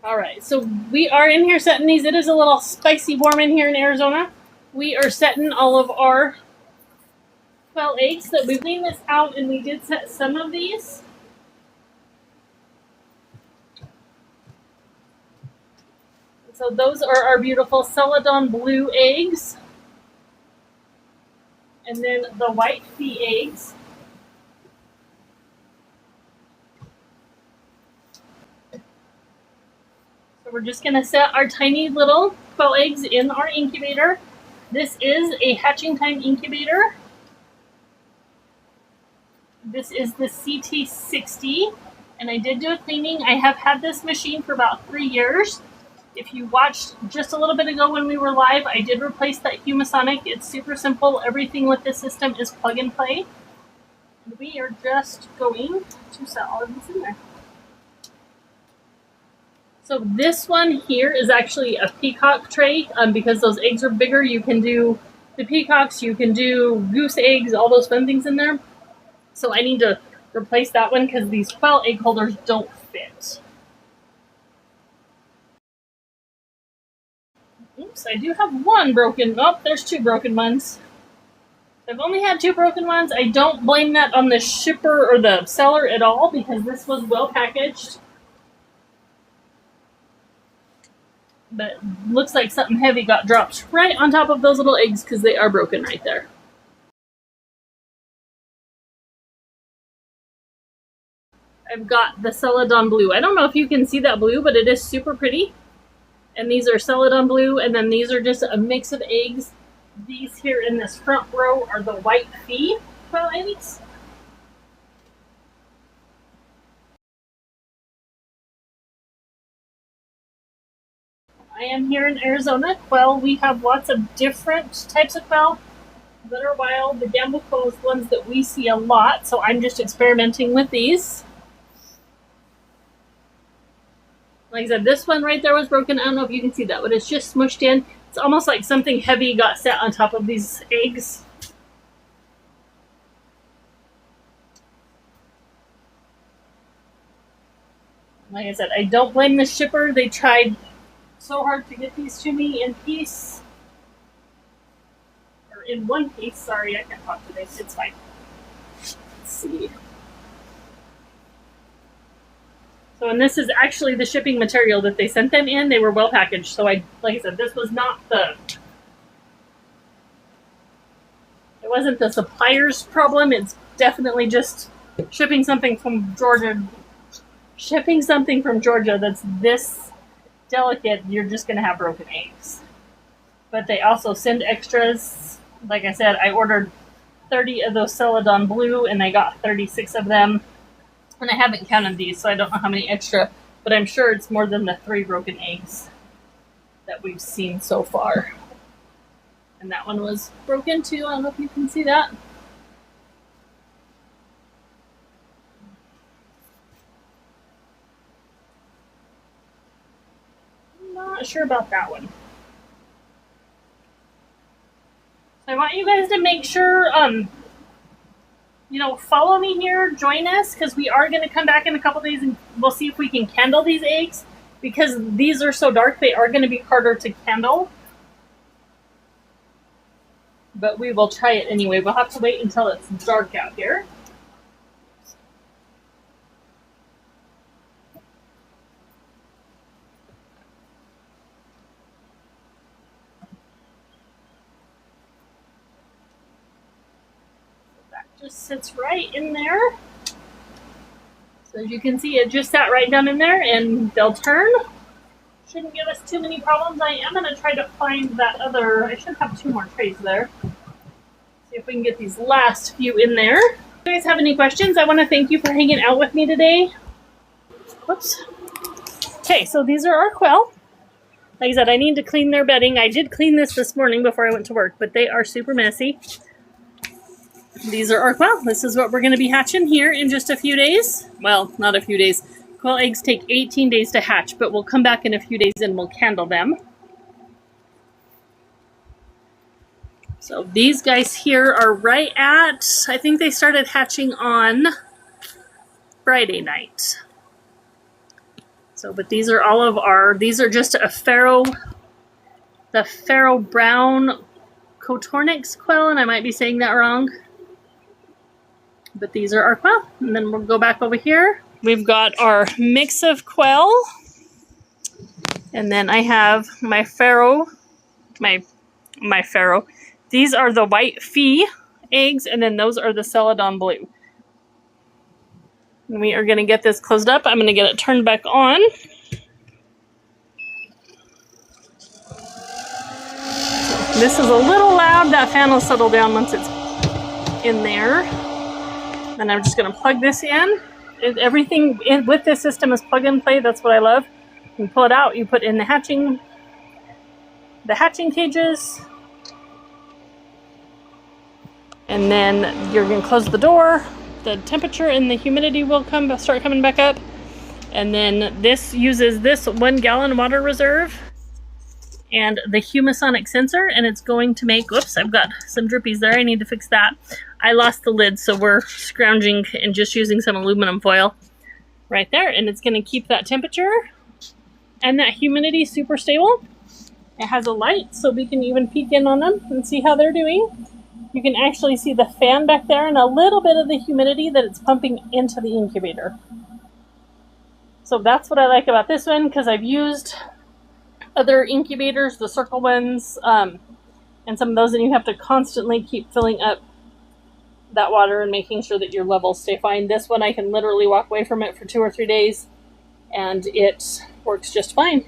All right, so we are in here setting these. It is a little spicy warm in here in Arizona. We are setting all of our quail eggs. So we cleaned this out, and we did set some of these. So those are our beautiful Celadon blue eggs. And then the white fee eggs. So we're just going to set our tiny little quail eggs in our incubator. This is a hatching time incubator. This is the CT60, and I did do a cleaning. I have had this machine for about 3 years. If you watched just a little bit ago when we were live, I did replace that Humasonic. It's super simple. Everything with this system is plug and play. And we are just going to set all of this in there. So this one here is actually a peacock tray because those eggs are bigger. You can do the peacocks, you can do goose eggs, all those fun things in there. So I need to replace that one because these quail egg holders don't fit. Oops, I do have one broken. Oh, there's 2 broken ones. I've only had 2 broken ones. I don't blame that on the shipper or the seller at all because this was well packaged. But looks like something heavy got dropped right on top of those little eggs because they are broken right there. I've got the Celadon blue. I don't know if you can see that blue, but it is super pretty. And these are Celadon blue, and then these are just a mix of eggs. These here in this front row are the white fee quail eggs. I am here in Arizona. Quail, we have lots of different types of quail that are wild. The gamble quail is ones that we see a lot, so I'm just experimenting with these. Like I said, this one right there was broken. I don't know if you can see that, but it's just smushed in. It's almost like something heavy got set on top of these eggs. Like I said, I don't blame the shipper. They tried so hard to get these to me in piece. Or in one piece. Sorry, I can't talk today. It's fine. Let's see. So, and this is actually the shipping material that they sent them in. They were well packaged. So like I said, this was not it wasn't the supplier's problem. It's definitely just shipping something from Georgia. Shipping something from Georgia that's this delicate, you're just going to have broken eggs. But they also send extras. Like I said, I ordered 30 of those Celadon blue, and I got 36 of them. And I haven't counted these, so I don't know how many extra, but I'm sure it's more than the 3 broken eggs that we've seen so far. And that one was broken too. I don't know if you can see that. I'm not sure about that one. So I want you guys to make sure, follow me here, join us, because we are going to come back in a couple days and we'll see if we can candle these eggs. Because these are so dark, they are going to be harder to candle. But we will try it anyway. We'll have to wait until it's dark out here. That just sits right in there. So as you can see, it just sat right down in there, and they'll turn. Shouldn't give us too many problems. I am going to try to find that other, I should have 2 more trays there. See if we can get these last few in there. If you guys have any questions, I want to thank you for hanging out with me today. Whoops. Okay, so these are our quail. Like I said, I need to clean their bedding. I did clean this morning before I went to work, but they are super messy. These are our quail. This is what we're going to be hatching here in just a few days. Well, not a few days. Quail eggs take 18 days to hatch, but we'll come back in a few days and we'll candle them. So these guys here are right at, I think they started hatching on Friday night. So, but these are all of these are just the Pharaoh Brown Cotornix quail, and I might be saying that wrong. But these are our quail. And then we'll go back over here. We've got our mix of quail. And then I have my Pharaoh, my Pharaoh. These are the white fee eggs, and then those are the Celadon blue. And we are going to get this closed up. I'm going to get it turned back on. This is a little loud. That fan will settle down once it's in there. Then I'm just going to plug this in. Everything with this system is plug and play. That's what I love. You pull it out. You put in the hatching cages. And then you're going to close the door. The temperature and the humidity will start coming back up. And then this uses this 1 gallon water reserve and the humisonic sensor, and it's going to make, whoops, I've got some drippies there. I need to fix that. I lost the lid, so we're scrounging and just using some aluminum foil right there, and it's going to keep that temperature and that humidity super stable. It has a light, so we can even peek in on them and see how they're doing. You can actually see the fan back there and a little bit of the humidity that it's pumping into the incubator. So that's what I like about this one, because I've used other incubators, the circle ones, and some of those, and you have to constantly keep filling up that water and making sure that your levels stay fine. This one, I can literally walk away from it for 2 or 3 days, and it works just fine.